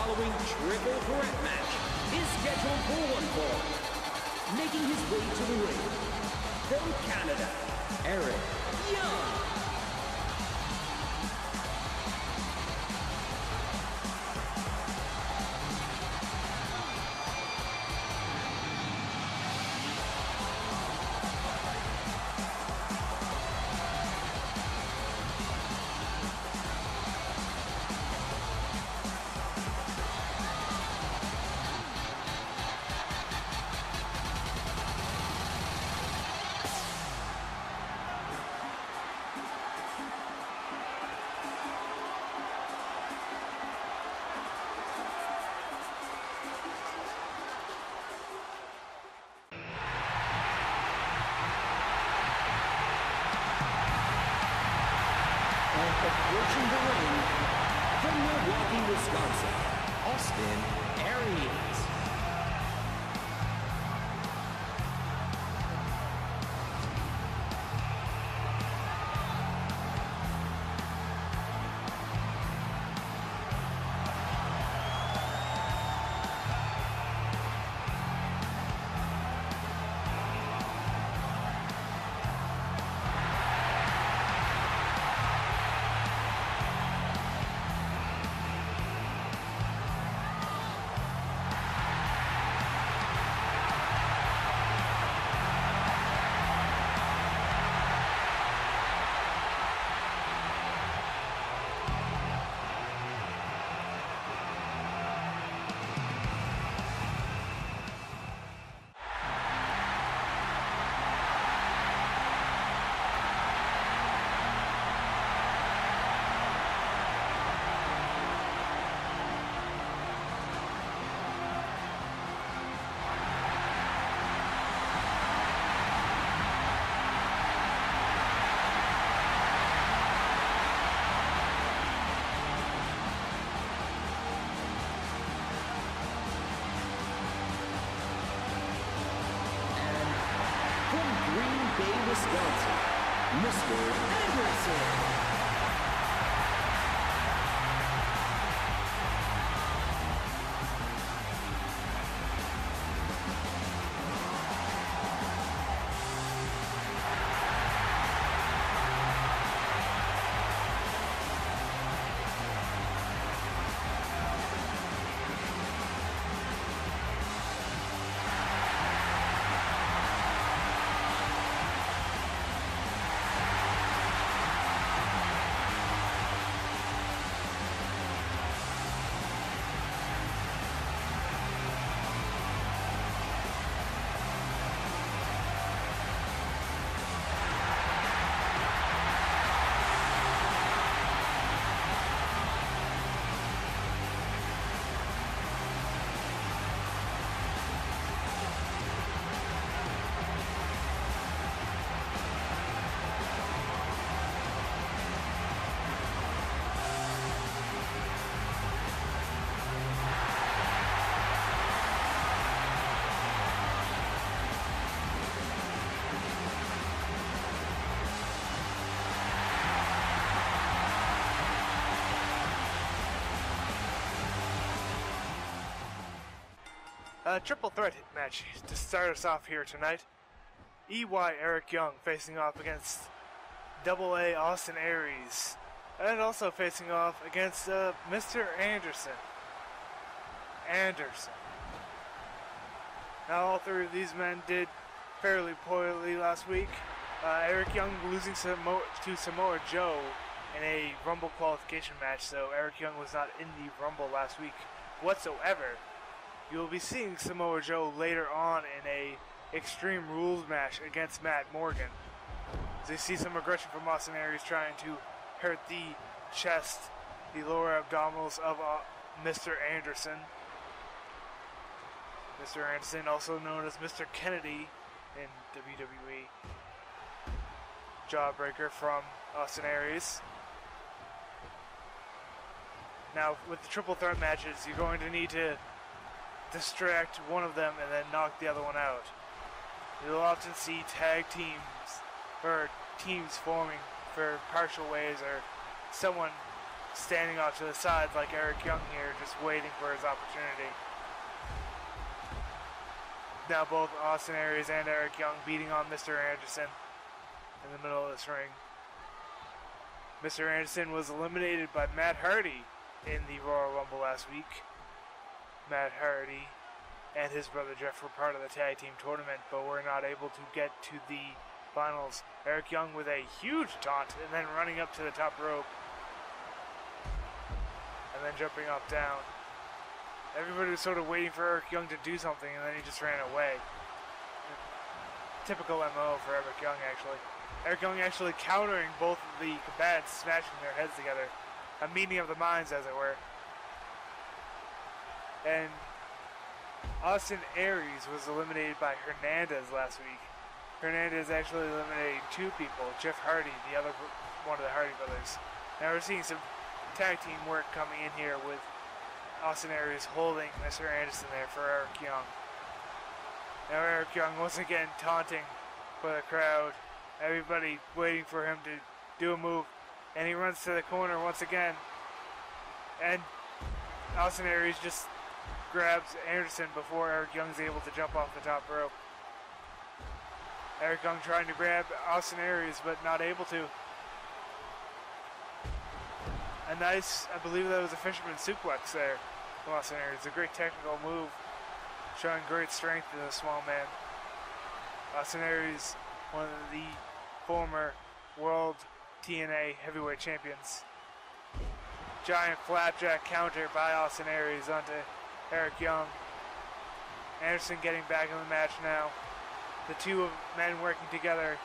following triple threat match is scheduled for one fall. Making his way to the ring, from Canada, Eric Young. Approaching the ring, from Milwaukee, Wisconsin, Austin Aries. Wisconsin, Mr. Anderson. Triple threat match to start us off here tonight. EY Eric Young facing off against AA Austin Aries, and also facing off against Mr. Anderson. Now all three of these men did fairly poorly last week. Eric Young losing to Samoa Joe in a Rumble qualification match, so Eric Young was not in the Rumble last week whatsoever. You will be seeing Samoa Joe later on in a Extreme Rules match against Matt Morgan. As you see some aggression from Austin Aries trying to hurt the chest, the lower abdominals of Mr. Anderson. Mr. Anderson, also known as Mr. Kennedy in WWE. Jawbreaker from Austin Aries. Now, with the triple threat matches, you're going to need to distract one of them and then knock the other one out. You'll often see tag teams or teams forming for partial ways, or someone standing off to the sides like Eric Young here, just waiting for his opportunity. Now both Austin Aries and Eric Young beating on Mr. Anderson in the middle of this ring. Mr. Anderson was eliminated by Matt Hardy in the Royal Rumble last week. Matt Hardy and his brother Jeff were part of the tag team tournament, but were not able to get to the finals. Eric Young with a huge taunt and then running up to the top rope and then jumping up down. Everybody was sort of waiting for Eric Young to do something, and then he just ran away. Typical MO for Eric Young, actually. Eric Young actually countering both of the combatants, smashing their heads together. A meeting of the minds, as it were. And Austin Aries was eliminated by Hernandez last week. Hernandez actually eliminated two people, Jeff Hardy, the other one of the Hardy brothers. Now we're seeing some tag team work coming in here with Austin Aries holding Mr. Anderson there for Eric Young. Now Eric Young once again taunting for the crowd. Everybody waiting for him to do a move. And he runs to the corner once again. And Austin Aries just grabs Anderson before Eric Young's able to jump off the top rope. Eric Young trying to grab Austin Aries, but not able to. A nice, I believe that was a fisherman suplex there from Austin Aries. A great technical move, showing great strength in a small man. Austin Aries, one of the former world TNA heavyweight champions. Giant flapjack counter by Austin Aries onto Eric Young. Anderson getting back in the match now. The two men working together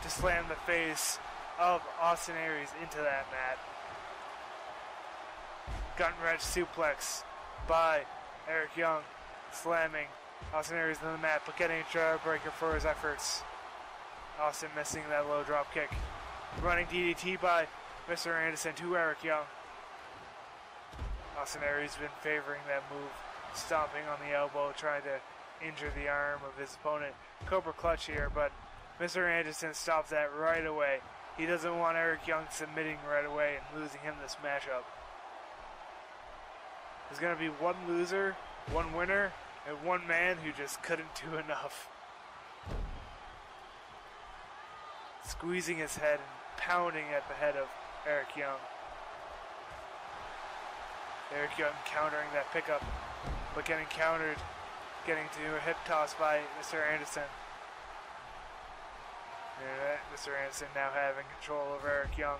to slam the face of Austin Aries into that mat. Gut wrench suplex by Eric Young, slamming Austin Aries into the mat, but getting a jawbreaker for his efforts. Austin missing that low drop kick. Running DDT by Mr. Anderson to Eric Young. Austin Aries been favoring that move, stomping on the elbow, trying to injure the arm of his opponent. Cobra clutch here, but Mr. Anderson stops that right away. He doesn't want Eric Young submitting right away and losing him this matchup. There's going to be one loser, one winner, and one man who just couldn't do enough. Squeezing his head and pounding at the head of Eric Young. Eric Young countering that pickup, but getting countered, getting to a hip toss by Mr. Anderson. And Mr. Anderson now having control over Eric Young.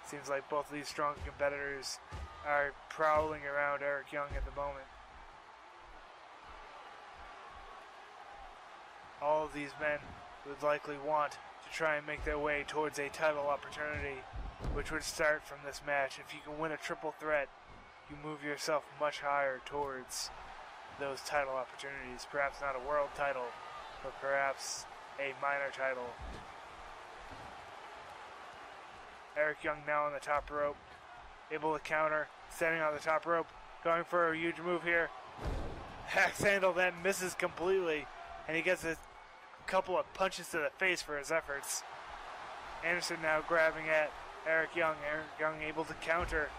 Seems like both of these strong competitors are prowling around Eric Young at the moment. All of these men would likely want to try and make their way towards a title opportunity, which would start from this match. If you can win a triple threat, you move yourself much higher towards those title opportunities. Perhaps not a world title, but perhaps a minor title. Eric Young now on the top rope, able to counter, standing on the top rope, going for a huge move here. Axe handle that misses completely, and he gets a couple of punches to the face for his efforts. Anderson now grabbing at Eric Young. Eric Young able to counter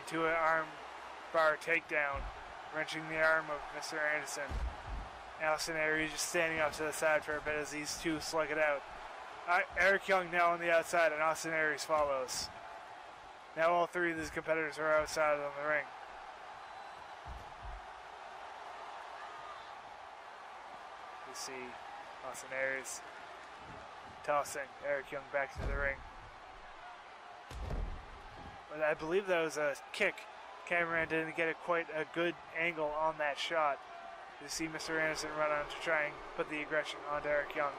into an arm bar takedown, wrenching the arm of Mr. Anderson. Austin Aries just standing off to the side for a bit as these two slug it out. Eric Young now on the outside, and Austin Aries follows. Now all three of these competitors are outside on the ring. You see Austin Aries tossing Eric Young back to the ring. But I believe that was a kick. Cameraman didn't get quite a good angle on that shot. You see Mr. Anderson run on to try and put the aggression onto Eric Young.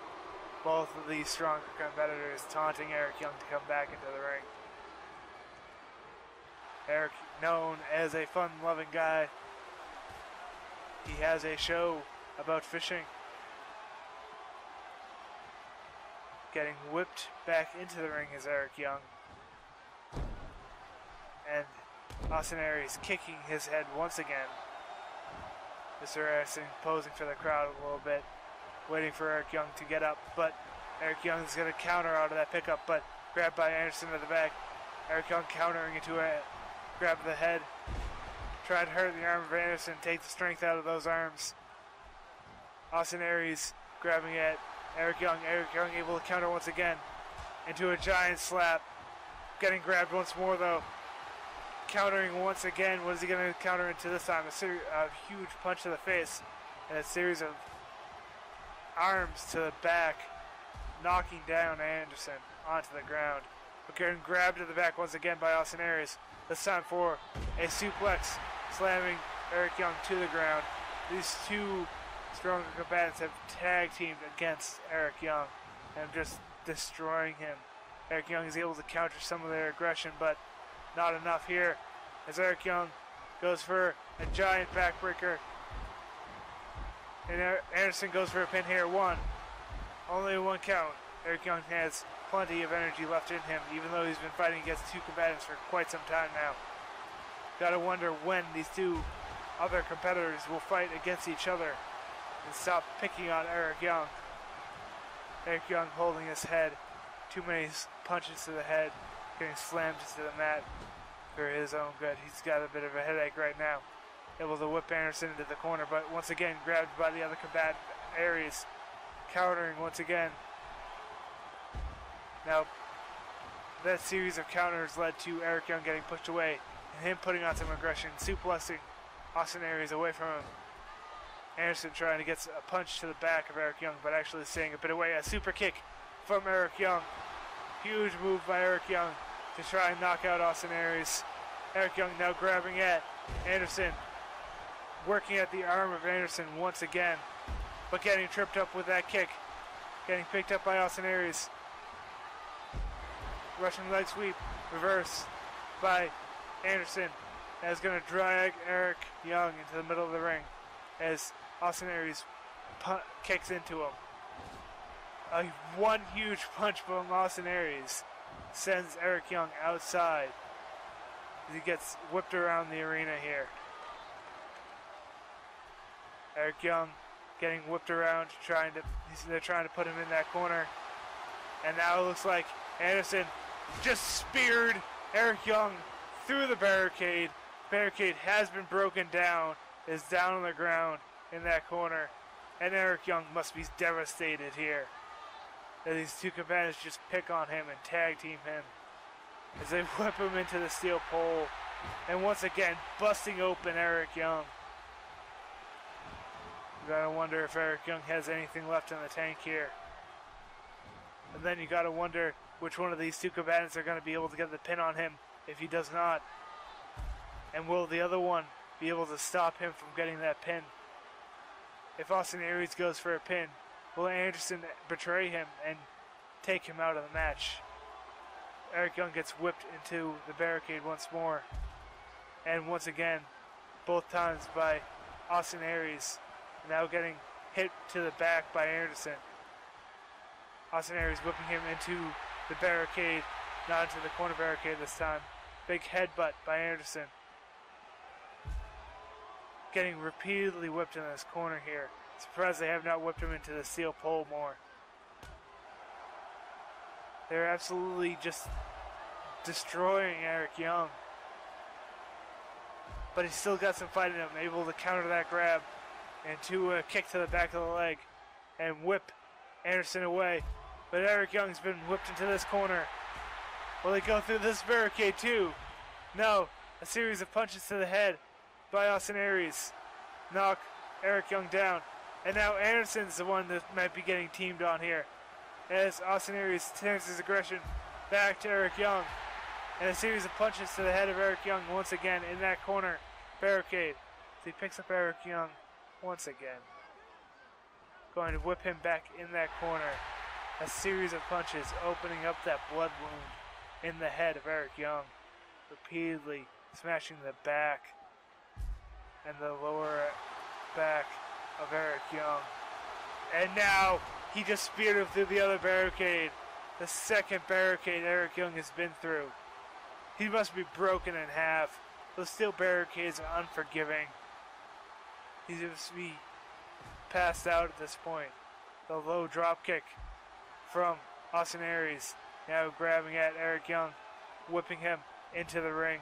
Both of these stronger competitors taunting Eric Young to come back into the ring. Eric, known as a fun-loving guy, he has a show about fishing. Getting whipped back into the ring is Eric Young. And Austin Aries kicking his head once again. Mr. Anderson posing for the crowd a little bit, waiting for Eric Young to get up, but Eric Young is going to counter out of that pickup, but Grabbed by Anderson at the back. Eric Young countering into a grab of the head. Tried to hurt the arm of Anderson, take the strength out of those arms. Austin Aries grabbing at Eric Young. Eric Young able to counter once again into a giant slap. Getting grabbed once more though. Countering once again. What is he going to counter into this time? A huge punch to the face and a series of arms to the back, knocking down Anderson onto the ground. But getting grabbed to the back once again by Austin Aries. This time for a suplex, slamming Eric Young to the ground. These two stronger combatants have tag teamed against Eric Young and just destroying him. Eric Young is able to counter some of their aggression, but not enough here as Eric Young goes for a giant backbreaker. And Anderson goes for a pin here. Only one count. Eric Young has plenty of energy left in him, even though he's been fighting against two combatants for quite some time now. Gotta wonder when these two other competitors will fight against each other and stop picking on Eric Young. Eric Young holding his head. Too many punches to the head, getting slammed into the mat for his own good. He's got a bit of a headache right now. Able to whip Anderson into the corner, but once again grabbed by the other combatant, Aries, countering once again. Now, that series of counters led to Eric Young getting pushed away and him putting on some aggression, suplexing Austin Aries away from him. Anderson trying to get a punch to the back of Eric Young, but actually staying a bit away. A super kick from Eric Young. Huge move by Eric Young to try and knock out Austin Aries. Eric Young now grabbing at Anderson, working at the arm of Anderson once again, but getting tripped up with that kick. Getting picked up by Austin Aries. Russian leg sweep, reverse by Anderson. That is going to drag Eric Young into the middle of the ring as Austin Aries kicks into him. One huge punch from Austin Aries sends Eric Young outside as he gets whipped around the arena here. Eric Young getting whipped around, they're trying to put him in that corner. And now it looks like Anderson just speared Eric Young through the barricade. Barricade has been broken down, is down on the ground in that corner. And Eric Young must be devastated here. That these two combatants just pick on him and tag team him as they whip him into the steel pole. And once again, busting open Eric Young. You gotta wonder if Eric Young has anything left in the tank here. And then you gotta wonder which one of these two combatants are gonna be able to get the pin on him if he does not. And will the other one be able to stop him from getting that pin? If Austin Aries goes for a pin, will Anderson betray him and take him out of the match? Eric Young gets whipped into the barricade once more. And once again, both times by Austin Aries. Now getting hit to the back by Anderson. Austin Aries whipping him into the barricade, not into the corner barricade this time. Big headbutt by Anderson. Getting repeatedly whipped in this corner here. Surprised they have not whipped him into the steel pole more. They're absolutely just destroying Eric Young. But he's still got some fight in him, able to counter that grab into a kick to the back of the leg and whip Anderson away. But Eric Young's been whipped into this corner. Will they go through this barricade too? No. A series of punches to the head by Austin Aries knock Eric Young down. And now Anderson's the one that might be getting teamed on here, as Austin Aries turns his aggression back to Eric Young. And a series of punches to the head of Eric Young once again in that corner barricade. So he picks up Eric Young once again. Going to whip him back in that corner. A series of punches opening up that blood wound in the head of Eric Young. Repeatedly smashing the back and the lower back of Eric Young. And now he just speared him through the other barricade. The second barricade Eric Young has been through. He must be broken in half. Those steel barricades are unforgiving. He must be passed out at this point. The low drop kick from Austin Aries now grabbing at Eric Young, whipping him into the ring.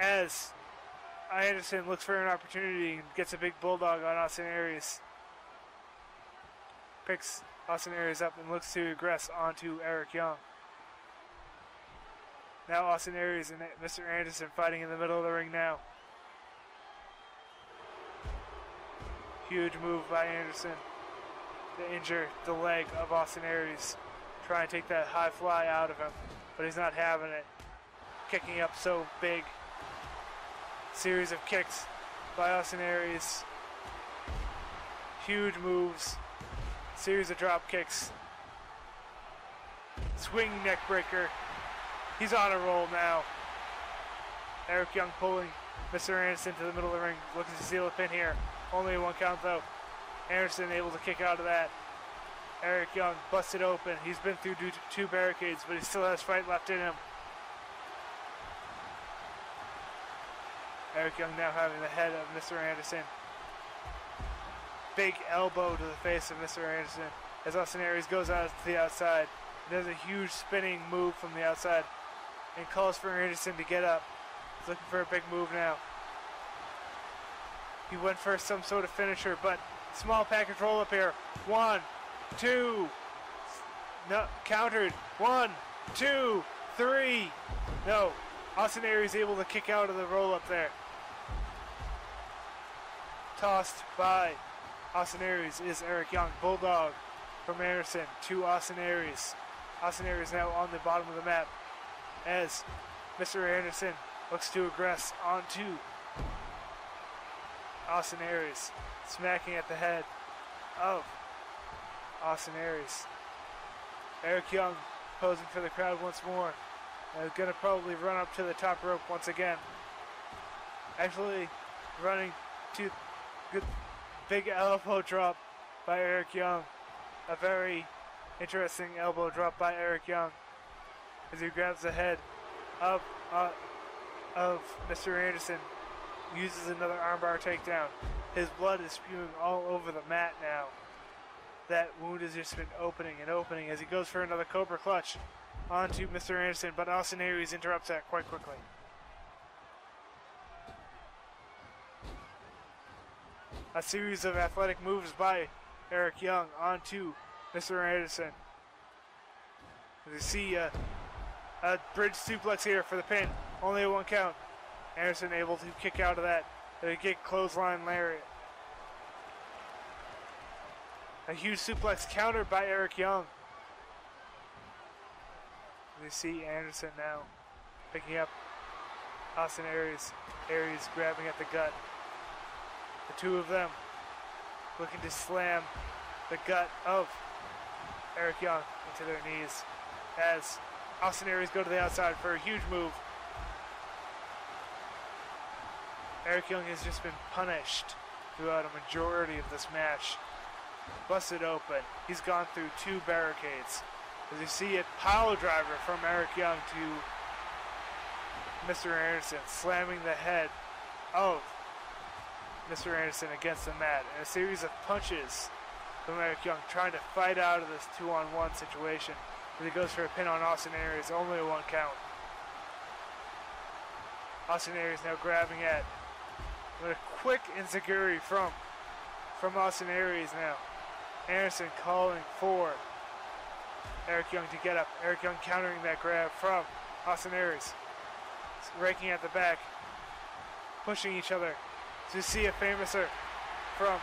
As Anderson looks for an opportunity and gets a big bulldog on Austin Aries. Picks Austin Aries up and looks to aggress onto Eric Young. Now Austin Aries and Mr. Anderson fighting in the middle of the ring now. Huge move by Anderson to injure the leg of Austin Aries. Try and take that high fly out of him, but he's not having it. Kicking up so big. Series of kicks by Austin Aries. Huge moves. Series of drop kicks. Swinging neck breaker. He's on a roll now. Eric Young pulling Mr. Anderson to the middle of the ring, looking to seal a pin here. Only a 1 count though. Anderson able to kick out of that. Eric Young busted open. He's been through 2 barricades, but he still has fight left in him. Eric Young now having the head of Mr. Anderson. Big elbow to the face of Mr. Anderson as Austin Aries goes out to the outside. He does a huge spinning move from the outside and calls for Anderson to get up. He's looking for a big move now. He went for some sort of finisher, but small package roll up here. 1, 2. No, countered. 1, 2, 3. No. Austin Aries able to kick out of the roll up there. Tossed by Austin Aries is Eric Young. Bulldog from Anderson to Austin Aries. Austin Aries now on the bottom of the map as Mr. Anderson looks to aggress onto Austin Aries, smacking at the head of Austin Aries. Eric Young posing for the crowd once more. Gonna probably run up to the top rope once again. Actually running to good big elbow drop by Eric Young. A very interesting elbow drop by Eric Young as he grabs the head of Mr. Anderson. Uses another armbar takedown. His blood is spewing all over the mat now. That wound has just been opening and opening as he goes for another Cobra Clutch onto Mr. Anderson, but Austin Aries interrupts that quite quickly. A series of athletic moves by Eric Young onto Mr. Anderson. You see a bridge suplex here for the pin. Only a 1 count. Anderson able to kick out of that. They get clothesline lariat. A huge suplex countered by Eric Young. You see Anderson now picking up Austin Aries. Aries grabbing at the gut. The 2 of them looking to slam the gut of Eric Young into their knees as Austin Aries go to the outside for a huge move. Eric Young has just been punished throughout a majority of this match. Busted open. He's gone through 2 barricades. As you see it, pile driver from Eric Young to Mr. Anderson, slamming the head of Mr. Anderson against the mat. And a series of punches from Eric Young trying to fight out of this 2-on-1 situation. As he goes for a pin on Austin Aries, only a 1 count. Austin Aries now grabbing at. With a quick enziguri from Austin Aries now. Anderson calling for Eric Young to get up. Eric Young countering that grab from Austin Aries. Raking at the back. Pushing each other. To see a famouser from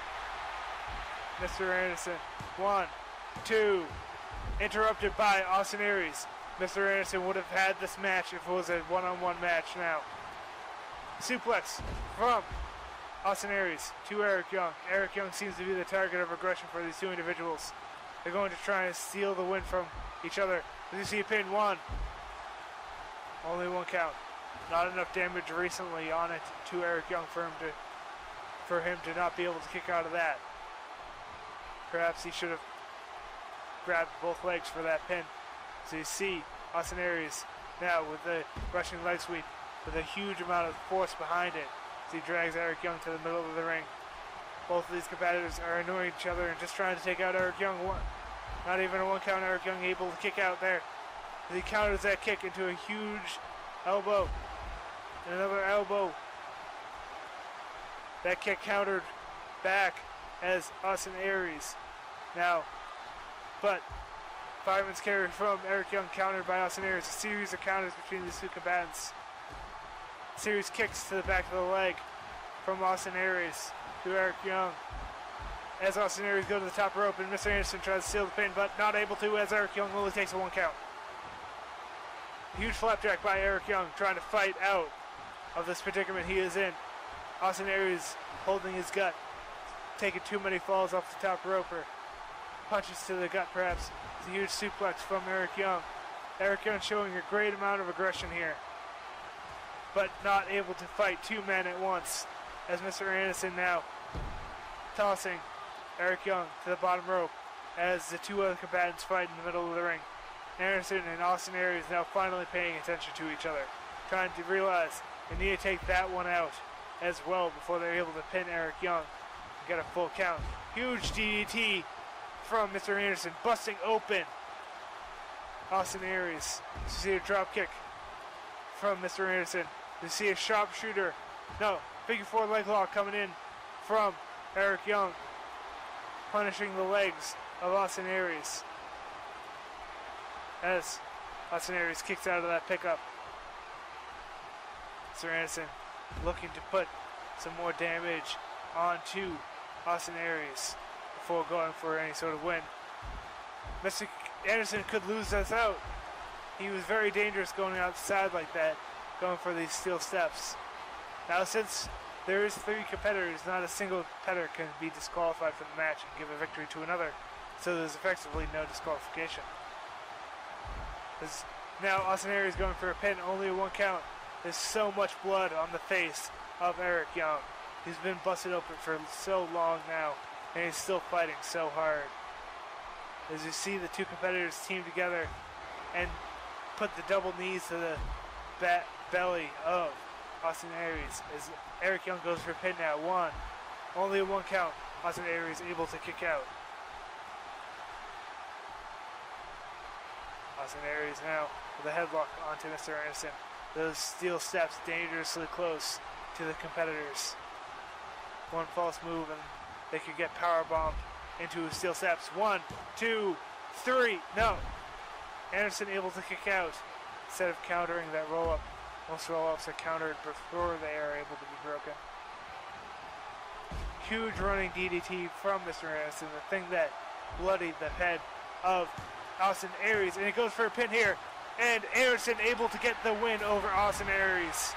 Mr. Anderson. 1, 2. Interrupted by Austin Aries. Mr. Anderson would have had this match if it was a 1-on-1 match now. Suplex from Austin Aries to Eric Young. Eric Young seems to be the target of aggression for these 2 individuals. They're going to try and steal the win from each other. As you see a pin, 1. Only 1 count. Not enough damage recently on it to Eric Young for him to not be able to kick out of that. Perhaps he should have grabbed both legs for that pin. So you see Austin Aries now with the Russian leg sweep with a huge amount of force behind it. As he drags Eric Young to the middle of the ring. Both of these competitors are annoying each other and just trying to take out Eric Young. Not even a 1 count. Eric Young able to kick out there. as he counters that kick into a huge elbow. And another elbow. That kick countered back as Austin Aries. Now, but fireman's carry from Eric Young, countered by Austin Aries. A series of counters between these two combatants. Series kicks to the back of the leg from Austin Aries to Eric Young. As Austin Aries goes to the top rope, and Mr. Anderson tries to steal the pin, but not able to, as Eric Young only takes a 1 count. Huge flapjack by Eric Young, trying to fight out of this predicament he is in. Austin Aries holding his gut, taking too many falls off the top rope, or punches to the gut perhaps. It's a huge suplex from Eric Young. Eric Young showing a great amount of aggression here, but not able to fight 2 men at once, as Mr. Anderson now tossing Eric Young to the bottom rope as the 2 other combatants fight in the middle of the ring. Anderson and Austin Aries now finally paying attention to each other, trying to realize they need to take that one out as well before they're able to pin Eric Young and get a full count. Huge DDT from Mr. Anderson, busting open Austin Aries. You see a drop kick from Mr. Anderson. You see a sharpshooter, figure 4 leg lock coming in from Eric Young, punishing the legs of Austin Aries. As Austin Aries kicks out of that pickup. Mr. Anderson looking to put some more damage onto Austin Aries before going for any sort of win. Mr. Anderson could lose us out. He was very dangerous going outside like that, going for these steel steps. Now, since there is 3 competitors, not a single competitor can be disqualified from the match and give a victory to another, so there's effectively no disqualification. Now Austin Aries going for a pin, only a 1 count. There's so much blood on the face of Eric Young. He's been busted open for so long now, and he's still fighting so hard. As you see the 2 competitors team together and put the double knees to the belly of Austin Aries, as Eric Young goes for a pin now. 1, only a 1 count. Austin Aries able to kick out. Austin Aries now with a headlock onto Mr. Anderson. Those steel steps dangerously close to the competitors. 1 false move and they could get powerbombed into steel steps. 1, 2, 3. No. Anderson able to kick out instead of countering that roll-up. Most roll-ups are countered before they are able to be broken. Huge running DDT from Mr. Anderson, the thing that bloodied the head of Austin Aries, and he goes for a pin here, and Anderson able to get the win over Austin Aries.